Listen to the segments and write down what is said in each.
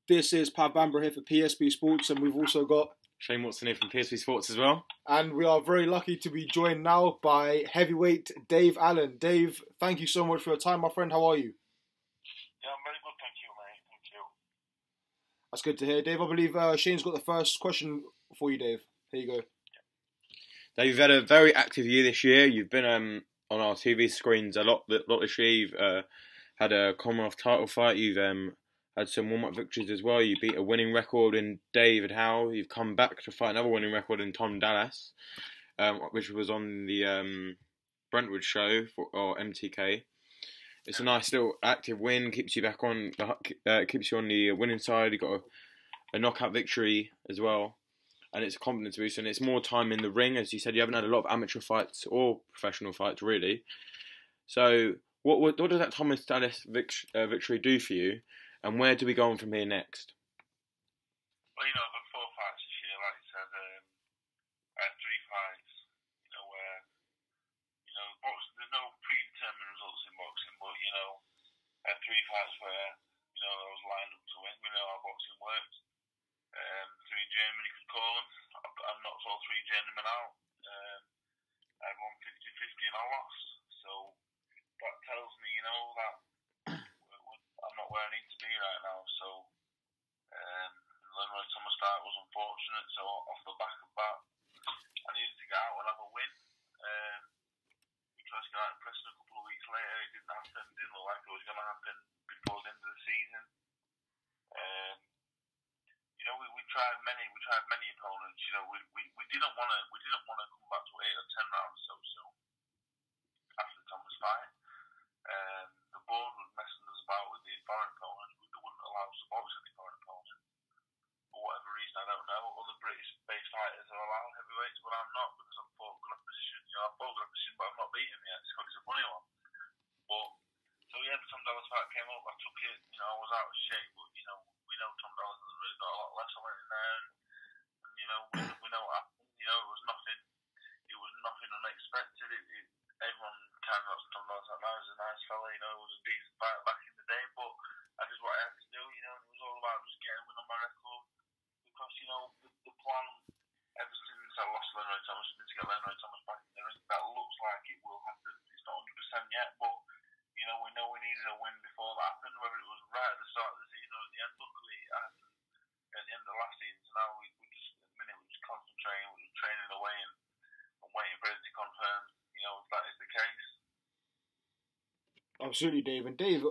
This is Pav Bamber here for PSB Sports, and we've also got Shane Watson here from PSB Sports as well. And we are very lucky to be joined now by heavyweight Dave Allen. Dave, thank you so much for your time, my friend. How are you? Yeah, I'm very good, thank you, mate. Thank you. That's good to hear, Dave. I believe Shane's got the first question for you, Dave. Here you go. Dave, you've had a very active year this year. You've been on our TV screens a lot this year. You've had a Commonwealth title fight. You've had some warm-up victories as well. You beat a winning record in David Howe. You've come back to fight another winning record in Tom Dallas, which was on the Brentwood show or MTK. It's a nice little active win. Keeps you back on keeps you on the winning side. You got a knockout victory as well, and it's a confidence boost. And it's more time in the ring, as you said. You haven't had a lot of amateur fights or professional fights really. So what does that Thomas Dallas victory do for you? And where do we go on from here next? Well, I've had 4 fights this year, like you said. I had 3 fights, where, boxing, there's no predetermined results in boxing, but, I had 3 fights where, I was lined up to win. We know how boxing works. 3 journeymen, you could call them. I've knocked all 3 journeymen out. I won 50-50 and I lost. So that tells me, that I'm not where I need to be right now. So Leonard Thomas fight was unfortunate. So off the back of that, I needed to get out and have a win. We tried to get out in Preston a couple of weeks later. It didn't happen. Didn't look like it was going to happen before the end of the season. We tried many opponents. We didn't want to come back to 8 or 10 rounds so after the Thomas fight. The board was messing us about with the foreign opponents. They wouldn't allow us to box any foreign opponent. For whatever reason, I don't know. Other British-based fighters are allowed heavyweights, but I'm not because I've fought good opposition. I've fought good opposition, but I've not beaten him yet. It's a funny one. So the Tom Dallas fight came up. I took it. I was out of shape, but we know Tom Dallas has really got a lot less. I went in there, and we know what happened. It was nothing. It was nothing unexpected. Everyone kind of got Tom Dallas out now. He was a nice fella. It was a decent fight back in the day, but I did what I had to do. And it was all about just getting a win on my record because the plan ever since I lost Leonard Thomas has been to get Leonard Thomas back in the ring. That looks like it will happen. It's not 100% yet, but we know we needed a win before that happened, whether it was right at the start of the season or at the end. Luckily, it happened at the end of last season. So now we just, at the minute, we're just concentrating, we're just training away and waiting for it to confirm, if that is the case. Absolutely, Dave. And Dave,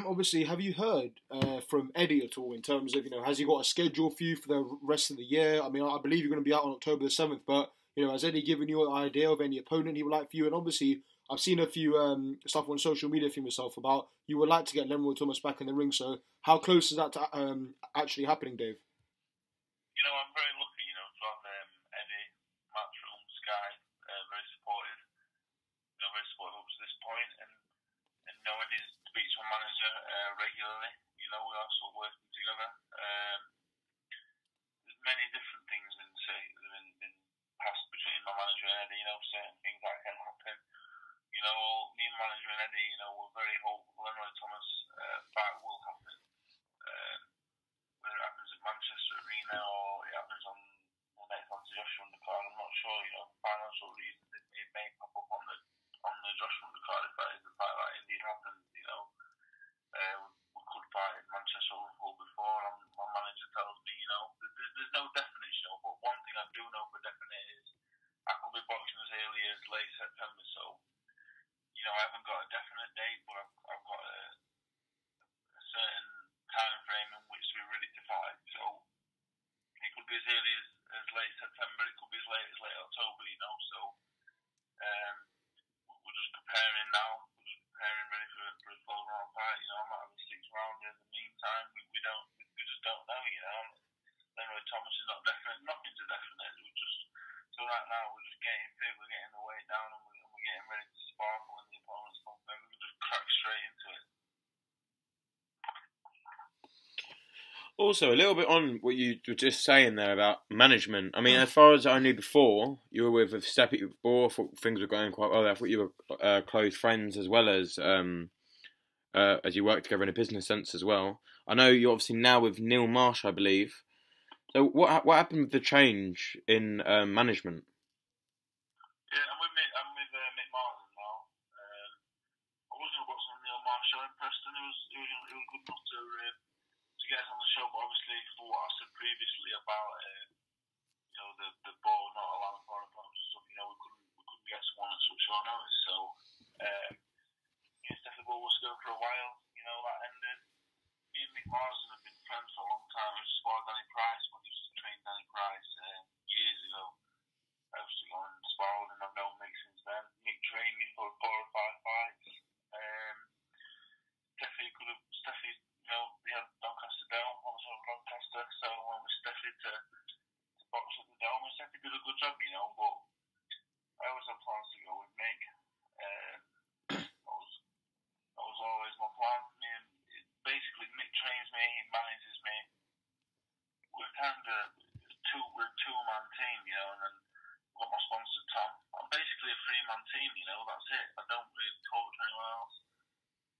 obviously, have you heard from Eddie at all in terms of, has he got a schedule for you for the rest of the year? I mean, I believe you're going to be out on October the 7th, but, has Eddie given you an idea of any opponent he would like for you? And obviously, I've seen a few stuff on social media from yourself about you would like to get Leonard Thomas back in the ring. So how close is that to actually happening, Dave? I'm very lucky, to have Eddie, Matchroom, Sky, very supportive. Very supportive up to this point. And Eddie's speaks to my manager regularly. We are still working together. There's many different things in past between my manager and Eddie. Certain things that can happen. Me and manager and Eddie, we're very hopeful Leonard Thomas fight will happen. Whether it happens at Manchester Arena or it happens on the next Whytejoshua undercard, I'm not sure. For financial reasons, it may pop up on the Joshua undercard if that is the fight that indeed happens. We could fight in Manchester or Liverpool before, and my manager tells me, there's no definite show, but one thing I do know for definite is I could be boxing as early as late September, so I haven't got a definite date, but I've got a certain time frame in which to be ready to fight. So it could be as early as late September, it could be as late October, So we're just preparing now. We're just preparing ready for a 12-round fight. I might have a 6 rounder in the meantime. We just don't know. Leonard Thomas is not definite. Nothing's a definite. So right now we're just getting fit. We're getting the weight down, and we're getting ready to sparkle when the opponents come. Then we can just crack straight into it. Also, a little bit on what you were just saying there about management. I mean, as far as I knew before, you were with Steppy before. I thought things were going quite well. I thought you were close friends as well as you work together in a business sense as well. I know you're obviously now with Neil Marsh, I believe. So what happened with the change in management? Yeah, I'm with Mick Martin now. I was going to watch some Neil Marsh show in Preston. It was good enough to get us on the show, but obviously for what I said previously about the ball not allowing foreign opponents and stuff, we couldn't get someone at such short notice. So me and Steffi Bull was going for a while. That ended. Me and Mick Marsden have been friends for a long time. I used to spar Danny Price when he used to train Danny Price years ago. I used to go and spar with him. I've known Mick since then. Mick trained me for 4 or 5 fights. Steffi, we had Doncaster Dome. I was on Doncaster, so I went with Steffi to box at the Dome. And Steffi did a good job, but I always had plans to go with Mick. That was always my plan. Basically, Mick trains me, he manages me. We're kind of we're a 2-man team, and then I've got my sponsor Tom. I'm basically a 3-man team, that's it. I don't really talk to anyone else.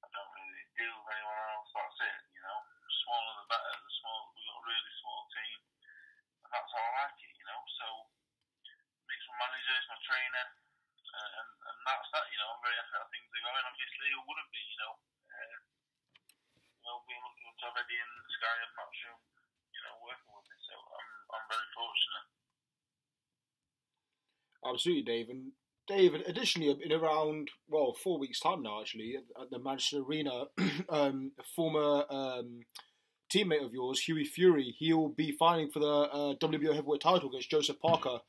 I don't really deal with anyone else. That's it, The smaller the better. We've got a really small team, and that's how I like it, So Mick's my manager, he's my trainer, and that's that. I'm very happy how things are going. Obviously, who wouldn't be, being lucky to have Eddie in the Sky and Matchroom, working with me. So I'm very fortunate. Absolutely, Dave. And Dave, additionally, in around 4 weeks' time now, actually, at the Manchester Arena, a former teammate of yours, Hughie Fury, he'll be fighting for the WBO heavyweight title against Joseph Parker.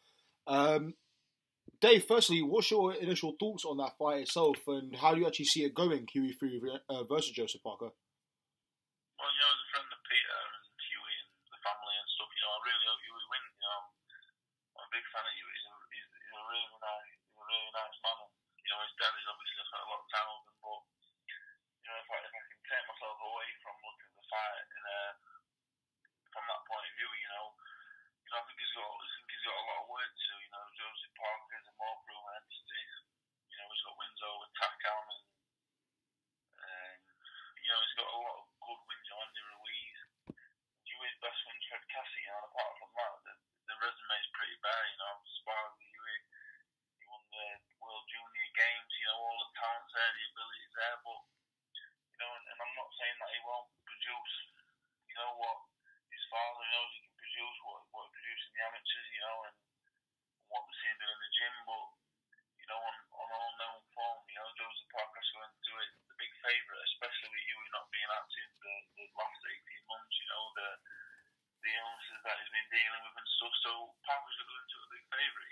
Dave, firstly, what's your initial thoughts on that fight itself, and how do you actually see it going, Hughie Fury versus Joseph Parker? Well, as a friend of Peter and Hughie and the family and stuff, I really hope Hughie wins. I'm a big fan of Hughie. He's a really nice man. And, his dad is obviously spent a lot of time with him, but if I can take myself away from looking at the fight from that point of view, I think he's got a lot of work to do. Joseph Parker is a more proven entity. He's got wins over Takam and he's got a lot of good wins on Andy Ruiz. Hughie's best wins Fred Cassie, and apart from that, the resume is pretty bare. I've sparred with Hughie. He won the World Junior Games. All the talent's there, the ability's there, but and I'm not saying that he won't produce. What his father knows he can produce, what he produced in the amateurs, and what we're seeing doing in the gym, but on all known form, Joseph Parker's going to do it. The big favourite, especially with Hughie not being active the last 18 months, the illnesses that he's been dealing with and stuff. So Parker's going to do a big favourite,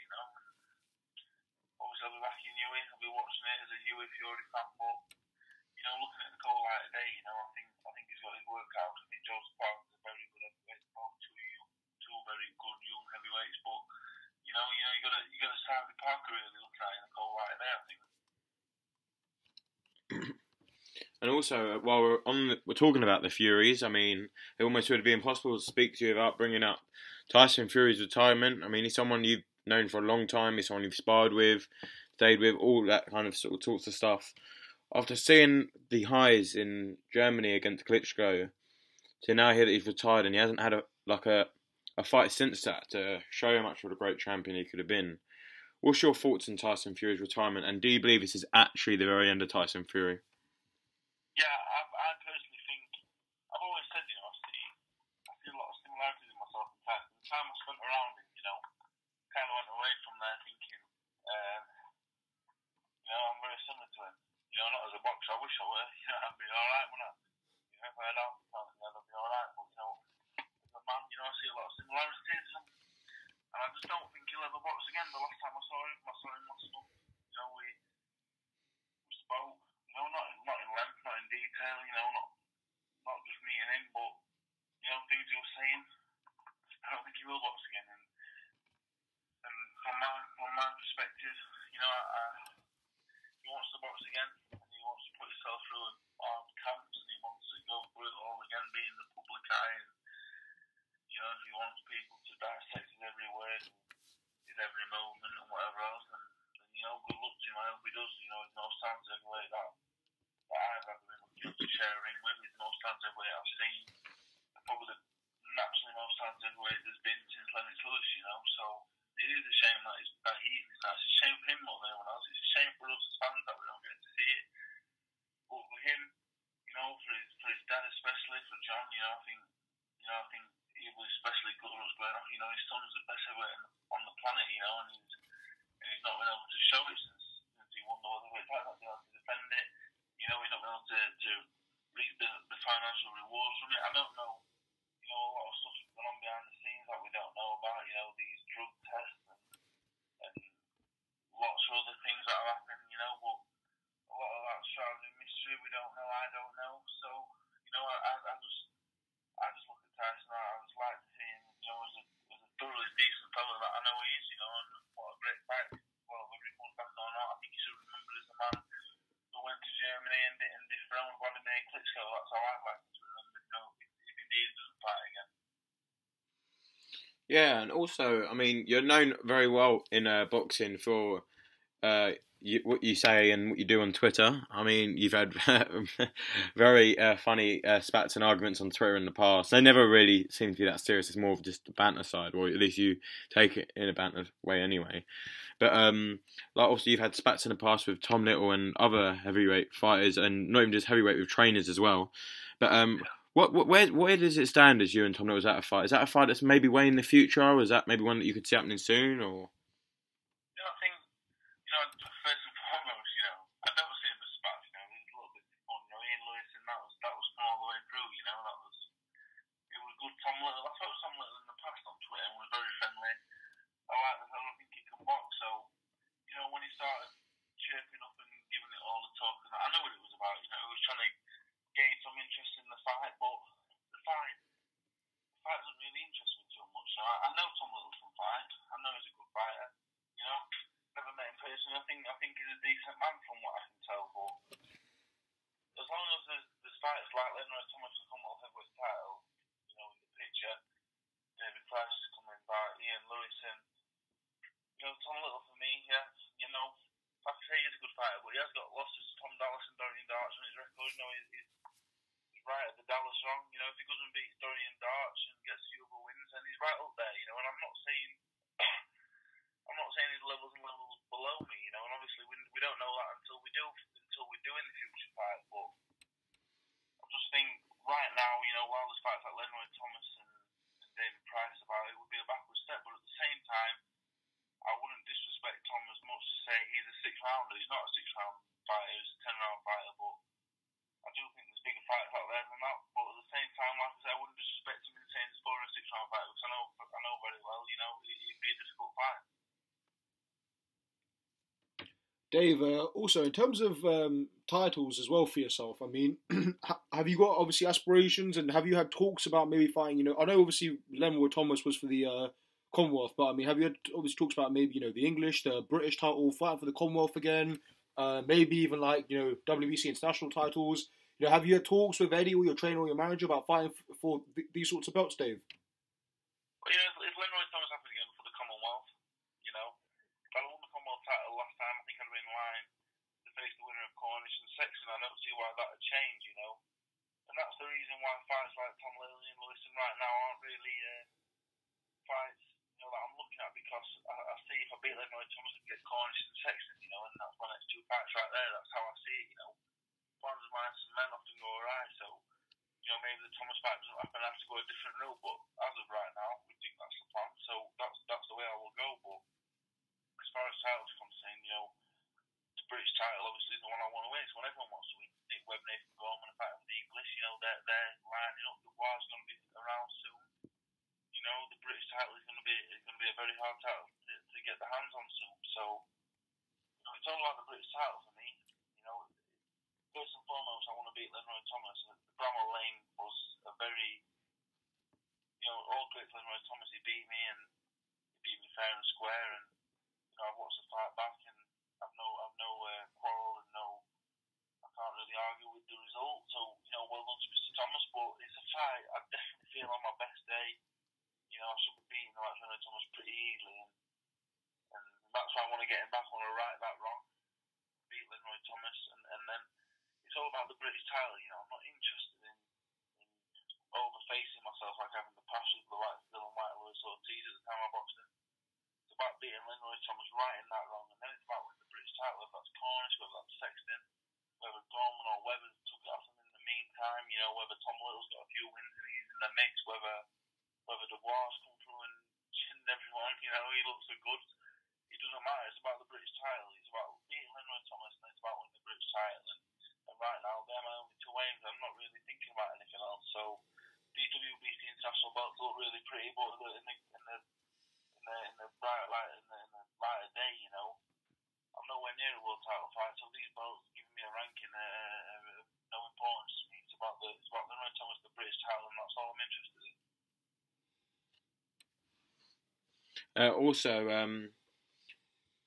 Obviously, I'll be backing Hughie. I'll be watching it as a Hughie Fury fan, but looking at the cold light today, I think he's got his work out. I think Joseph Parker's a very good heavyweight, both two very good young heavyweights, but you got to side with Parker really looking at it in the cold light today, I think. And also, while we're talking about the Furies, I mean, it almost would be impossible to speak to you without bringing up Tyson Fury's retirement. I mean, he's someone you've known for a long time. He's someone you've sparred with, stayed with, all that kind of sort of sorts of stuff. After seeing the highs in Germany against Klitschko, to now hear that he's retired and he hasn't had a fight since that to show how much of a great champion he could have been. What's your thoughts on Tyson Fury's retirement, and do you believe this is actually the very end of Tyson Fury? Yeah, I personally think, I've always said, I see a lot of similarities in myself and Tyson. The time I spent around him, kind of went away from there thinking, I'm very similar to him. Not as a boxer, I wish I were. I'd be alright, wouldn't I? If I had out the time, I'd be alright. But, as a man, I see a lot of similarities. And I just don't think he'll ever box again. The last time I saw him last month. We spoke. Not in length, not in detail. Not just me and him, but things he was saying. I don't think he will box again. And from my perspective, he wants to box again, and he wants to put himself through armed camps, and he wants to go through it all again, be in the public eye. And if he wants people to dissect his every word, his every movement, and whatever else, and good luck to him. I hope he does. He's the most talented heavyweight that I've ever been lucky enough to share a ring with. He's the most talented heavyweight I've seen. especially for John. I think he was especially good at what's going on. His son's the best heavyweight on the planet. And he's not been able to show it since he won the heavyweight title. Not been able to defend it. He's not been able to reap the financial rewards from it. I don't know. A lot of stuff's going on behind the scenes that we don't know about. These drug tests and lots of other things that have happened. But a lot of that's shrouded in mystery. We don't know. I don't know. So I just look at Tyson. I just like to see him. As a thoroughly decent fellow that I know he is. And what a great fight. Well, whether he comes back or not, I think he should remember as the man who went to Germany and dethroned Wladimir Klitschko. That's how I'd like to remember. If indeed he doesn't fight again. Yeah, and also, I mean, you're known very well in boxing for what you say and what you do on Twitter. I mean, you've had very funny spats and arguments on Twitter in the past. They never really seem to be that serious. It's more of just the banter side, or at least you take it in a banter way anyway. But obviously you've had spats in the past with Tom Little and other heavyweight fighters, and not even just heavyweight, with trainers as well. But where does it stand as you and Tom Little? Is that a fight? Is that a fight that's maybe way in the future, or is that maybe one that you could see happening soon, or? I think, first and foremost, I don't see him as spats. He's a little bit fun. Ian Lewis, and that was fun all the way through. It was good. Tom Little. I thought Tom Little in the past on Twitter and was very friendly. I don't think he can box. So, when he started chirping up and giving it all the talk, and I know what it was about. He was trying to gain some interest in the fight, but the fight doesn't really interest me too much. I know Tom Little can fight. I know he's a good fighter. Never met him personally. I think he's a decent man from what I can tell. But as long as there's fighters like Leonard Thomas who come off heavyweight title, in the picture, David Price is coming back, Ian Lewis, and Tom Little for me, yeah, like I say, he's a good fighter, but he has got losses to Tom Dallas and Dorian Darch on his record. He's right at the Dallas wrong. If he doesn't beat Dorian Darch and gets a few other wins, then he's right up there. And I'm not saying his levels and levels below me. And obviously we don't know that until we do in the future fight. But I just think right now, while there's fights like Leonard Thomas and David Price about it, would be a backward step. But at the same time, I wouldn't disrespect Tom as much to say he's a 6-rounder. He's not a 6-round fighter, he's a 10-round fighter, but I do think there's bigger fighters out there than that. But at the same time, like I said, I wouldn't disrespect him in saying he's a 4 and 6-round fighter, because I know very well, it'd be a difficult fight. Dave, also in terms of titles as well for yourself, I mean, have you got obviously aspirations, and have you had talks about maybe fighting? I know obviously Leonard Thomas was for the Commonwealth, but I mean, have you had obviously talks about maybe the English, the British title, fighting for the Commonwealth again? Maybe even like WBC international titles. Have you had talks with Eddie or your trainer or your manager about fighting for these sorts of belts, Dave? Well, if Leonard Thomas happens again for the Commonwealth, if I won the Commonwealth title last time, I think I'd be in line to face the winner of Cornish and Sexton. I don't see why that would change, and that's the reason why fights like Tom Little and Lewis right now aren't really fights that I'm looking at, because I see if I beat Leonard Thomas and get Cornish and Sexton, and that's my next 2 fights right there. That's how I see it. Plans of mine and men often go awry, so maybe the Thomas fight doesn't happen. I have to go a different route, but as of right now, we think that's the plan. So that's the way I will go. But as far as titles are concerned, the British title obviously is the one I want to win. It's one everyone wants to win. Nick Webb, Nathan Gorman, and fighting for the English, they're lining up. The war's going to be around soon. The British title is going to be a very hard title to get the hands on soon. So it's all about the British title for me. First and foremost, I want to beat Leonard Thomas. Bramall Lane was a very, all great for Leonard Thomas. He beat me, and he beat me fair and square. And I've watched the fight back, and I've no quarrel, and I can't really argue with the result. So well done to Mr. Thomas. But it's a fight I definitely feel on my best day. I should be beating Leonard Thomas pretty easily, and that's why I want to get him back. I want to right that wrong, beat Leonard Thomas, and then it's all about the British title. I'm not interested in overfacing myself like I've in the past with the likes of Dillian, Whytejoshua, or Ortiz at the time I boxed him. It's about beating Leonard Thomas, righting that wrong, and then it's about winning the British title, whether that's Cornish, whether that's Sexton, whether Gorman or Webber took it off him in the meantime. time. You know, whether Tom Little's got a few wins and he's in the mix, whether Dubois come through and chin everyone. You know, he looks so good. It doesn't matter. It's about the British title. It's about beating Henry Thomas, and it's about winning the British title. And right now, they're my only two aims. I'm not really thinking about anything else. So, DWBC international belts look really pretty, but in the bright light, in the light of day, you know, I'm nowhere near a world title fight. So these belts giving me a ranking no importance to me. It's about Henry Thomas, the British title, and that's all I'm interested in. Also,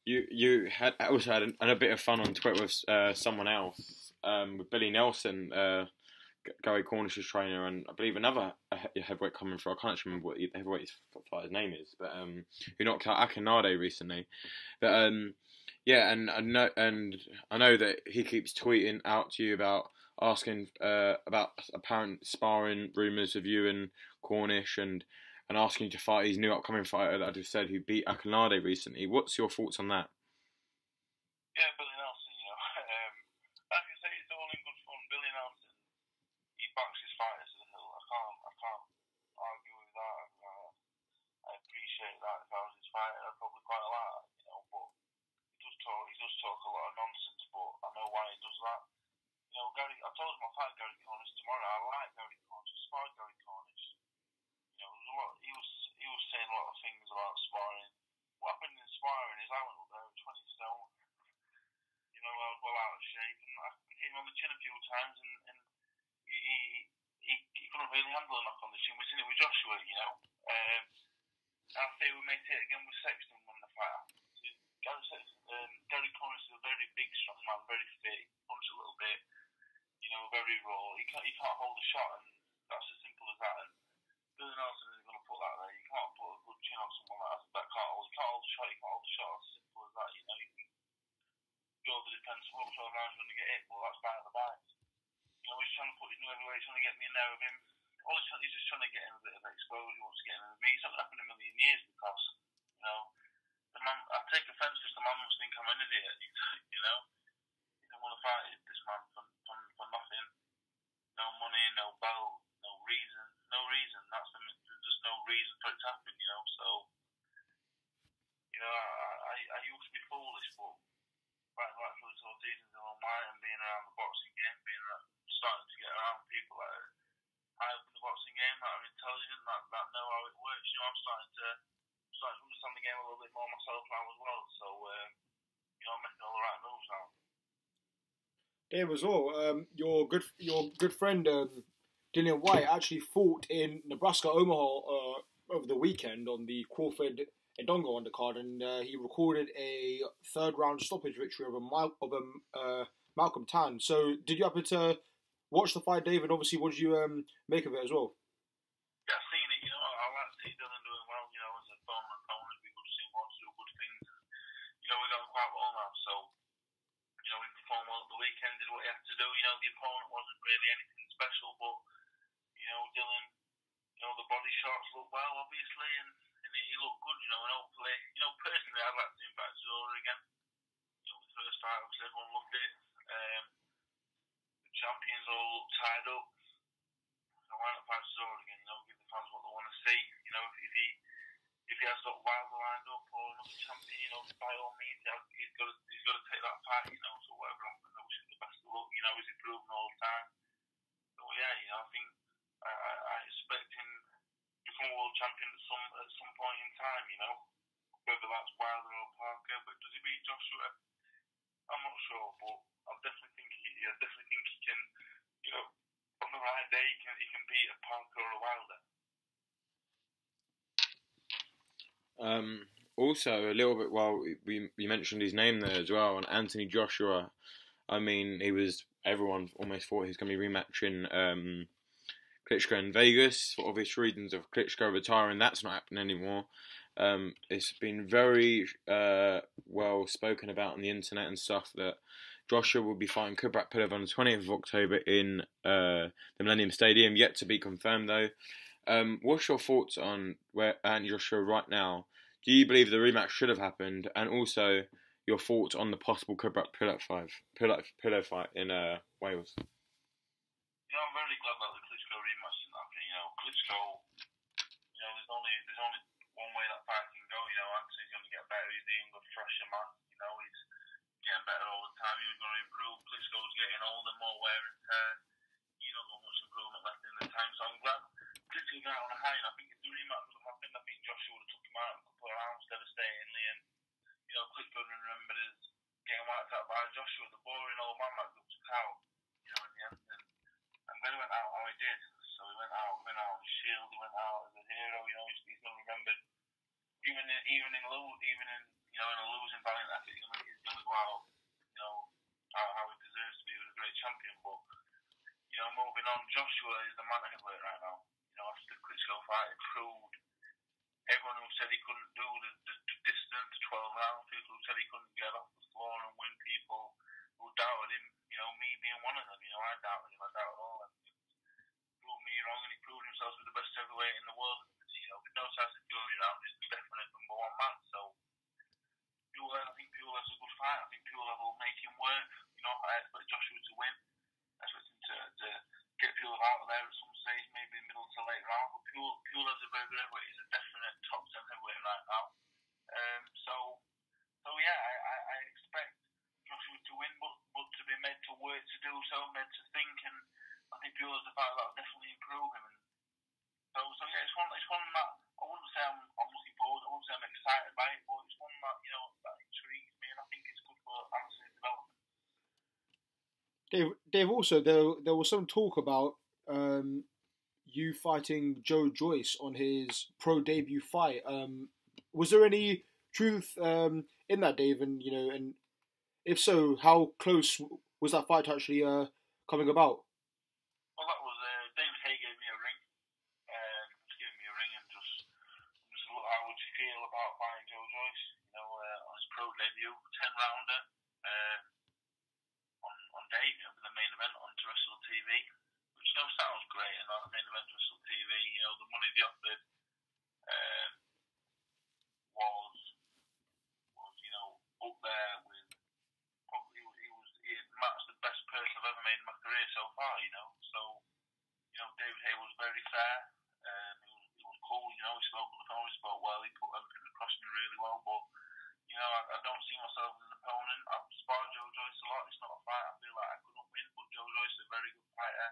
you had a bit of fun on Twitter with someone else, with Billy Nelson, Gary Cornish's trainer, and I believe another heavyweight coming through. I can't remember what the heavyweight fighter's name is, but who knocked out Akinade recently. But yeah, and I know that he keeps tweeting out to you about asking about apparent sparring rumours of you and Cornish, and asking you to fight his new upcoming fighter that I just said who beat Akinade recently. What's your thoughts on that? Yeah, Billy Nelson, you know. Like I say, it's all in good fun. Billy Nelson, he backs his fighters to the hill. I can't argue with that. I appreciate that. If I was his fighter, I'd probably quite like that, you know. But he does talk a lot of nonsense, but I know why he does that. You know, I told him I'll fight Gary Cornish tomorrow. I like Gary Cornish. I sparred Gary Cornish. You know, there was a lot. He was saying a lot of things about sparring. What happened in sparring is I went up there with 20 stone. You know, I was well out of shape, and I hit him on the chin a few times, and he couldn't really handle a knock on the chin. We've seen it with Joshua, you know. I think we may take it again with Sexton when the fight happens. Gary Cornish is a very big, strong man, very fit, punch a little bit, you know, very raw. He can't hold a shot, and that's as simple as that. And Billy Nelson isn't going to put that there. You can't put a good chin on someone that can't hold. You can't hold the shot. You can't hold the shot. It's as simple as that. You know, you can go over the defence, what sort of rounds you're going to get hit. Well, that's by the by. You know, he's trying to put his new heavyweight, he's trying to get me in there with him. He's just trying to get him a bit of exposure. He wants to get in with me. It's not going to happen in a million years because, you know, the man. I take offence because the man must think I'm an idiot. You know, he don't want to fight this man for nothing. No money, no belt, no reason. There's just no reason for it to happen. You know, so you know, I used to be foolish, but fighting right through this whole season in my mind and being around the boxing game, starting to get around people that are high up in the boxing game, that are intelligent, that know how it works. You know, I'm starting to understand the game a little bit more myself now as well. So you know, I'm making all the right moves now. Dave as well. Your good friend Dillian Whyte actually fought in Nebraska Omaha over the weekend on the Crawford Edongo undercard, and he recorded a third round stoppage victory over Malcolm Tan. So did you happen to watch the fight, Dave? And obviously, what did you make of it as well? Yeah, I've seen it. You know, I like to see Dylan doing well. You know, as a former opponent, we could see him want to do good things. And, you know, we're going quite well now, so you know, he performed well at the weekend, did what he had to do. You know, the opponent wasn't really anything special, but you know, Dylan, you know, the body shots looked well, obviously, and he looked good. You know, and hopefully, you know, personally, I'd like to see him back to Zora again. You know, the first fight, obviously, everyone loved it. The champions all looked tied up. So why not fight Zora again? You know, give the fans what they want to see. You know, if he has got Wilder lined up or another champion, you know, by all means, he's got to take that fight. You know, so whatever happens, I wish him the best of luck. You know, he's improving all the time. So yeah, you know, I think I expect him to become a world champion at some point in time. You know, whether that's Wilder or Parker, but does he beat Joshua? I'm not sure, but I definitely think he can. You know, on the right day, he can beat a Parker or a Wilder. Also, a little bit while we mentioned his name there as well, and Anthony Joshua. I mean, everyone almost thought he was going to be rematching Klitschko in Vegas for obvious reasons of Klitschko retiring. That's not happening anymore. It's been very well spoken about on the internet and stuff that Joshua will be fighting Kubrat Pulev on the 20th of October in the Millennium Stadium. Yet to be confirmed though. What's your thoughts on where Anthony Joshua right now? Do you believe the rematch should have happened? And also your thoughts on the possible Kubrat Pulev fight in Wales? I'm very glad that the Klitschko rematch didn't happen. Klitschko, there's only one way that fight can go. Anthony's going to get better. He's the younger, fresher man. He's getting better all the time. He was going to improve. Klitschko's getting older, more wear and tear. He's not got much improvement left in the time. So I'm glad Klitschko got out on a high. And I think if the rematch would have happened, I think Joshua would have took him out in a couple of rounds devastatingly. And Klitschko remembered as getting wiped out by Joshua, the boring old man that looked out. In the end. And then he went out how he did. So he went out on his shield. He went out as a hero. He's going to remember even in a losing valiant effort. He's going to go out. How he deserves to be. He was a great champion. But moving on, Joshua is the man heavyweight right now. After the Klitschko fight, it proved everyone who said he couldn't do the distance, 12 rounds, people who said he couldn't get off the floor and win, people who doubted him. Me being one of them. I doubted him. I doubted all of them. Proved me wrong, and he proved himself to be the best heavyweight in the world. With no Tyson Fury around, he's the definite number one man. So, I think Pulev has a good fight. I think Pulev will make him work. I expect Joshua to win. I expect him to get Pulev out of there at some stage, maybe middle to late round. But Pulev's a very good heavyweight. He's a definite top 10 heavyweight right now. I expect Joshua to win, but to be made to work to do so, made to think, and I think Pulev's a fight that will definitely improve him. And it's one that I wouldn't say I'm looking forward. I wouldn't say I'm excited by it, but it's one that that intrigues me, and I think it's good for Anthony's development. Dave, also there was some talk about you fighting Joe Joyce on his pro debut fight. Was there any truth in that, Dave? And and if so, how close was that fight actually coming about? Well, that was David Hay gave me a ring. And just look, how would you feel about fighting Joe Joyce? On his pro debut, 10-rounder on Dave, the main event on terrestrial TV, which sounds great. And the main event terrestrial TV, the money they offered was up there with probably he matched the best purse I've ever made in my career so far. So David Hay was very fair. He was cool. He spoke on the phone. He spoke well. He put everything across me really well. But I don't see myself as an opponent. I've sparred Joe Joyce a lot. It's not a fight I feel like I couldn't win, but Joe Joyce is a very good fighter.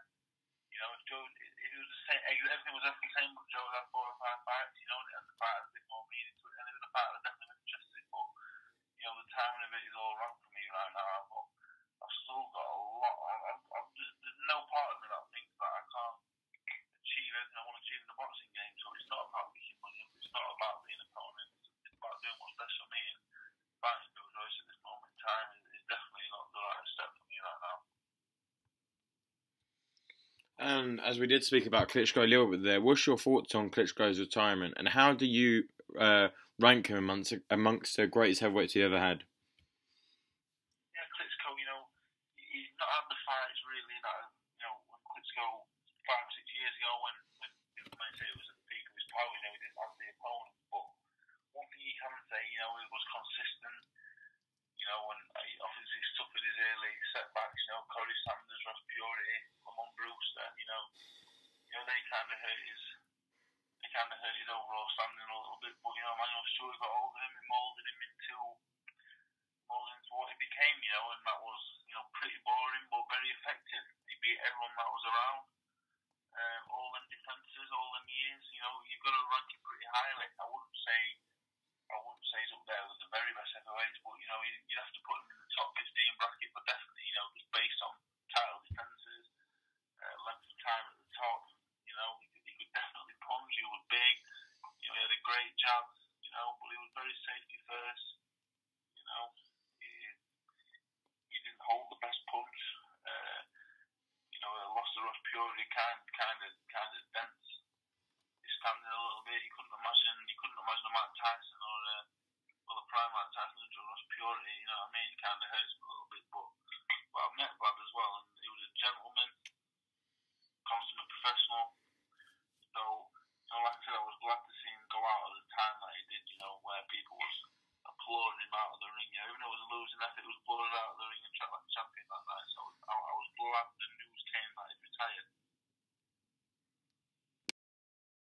If it was the same, everything was the same, but Joe had 4 or 5 fights, and the fight had a bit more meaning to it, and even the fight was definitely interested, but the timing of it is all wrong for me right now. But I've still got a lot. There's no part of me that thinks that I can't achieve everything I want to achieve in the boxing game. So it's not about making money. It's not about being an opponent. It's about doing what's best for me. And fighting Joe Joyce at this moment in time is definitely not the right step for me right now. And as we did speak about Klitschko a little bit there, what's your thoughts on Klitschko's retirement, and how do you rank him amongst the greatest heavyweights he ever had? Yeah, Klitschko, he's not had the fights really that, when Klitschko 5-6 years ago, when people might say it was at the peak of his power, he didn't have the opponent. But one thing you can say, he was consistent. And obviously suffered his early setbacks. Corey Sanders, Ross Purity, Lamont Brewster. They kind of hurt his overall standing a little bit. But Manuel Stewart got hold of him and moulded him into what he became. And that was pretty boring but very effective. He beat everyone that was around. All them defences, all them years. You've got to rank him pretty highly. I wouldn't say he's up there with the very best heavyweights, but you'd have to put him in the top 15 bracket. But definitely, just based on title defences, length of time at the top, he could definitely punch. He was big. He had a great jab. But he was very safety first. He didn't hold the best punch. Lost to Ross Purity kind of dense. Standing a little bit, you couldn't imagine a Mike Tyson or the prime Mike Tyson into Ross Purity. It kind of hurts me a little bit, but I've met Vlad as well, and he was a gentleman, consummate professional. So, like I said, I was glad to see him go out at the time that he did. Where people was applauding him out of the ring. Even though it was a losing effort, he was applauded out of the ring and trapped like a champion that night. So I was glad and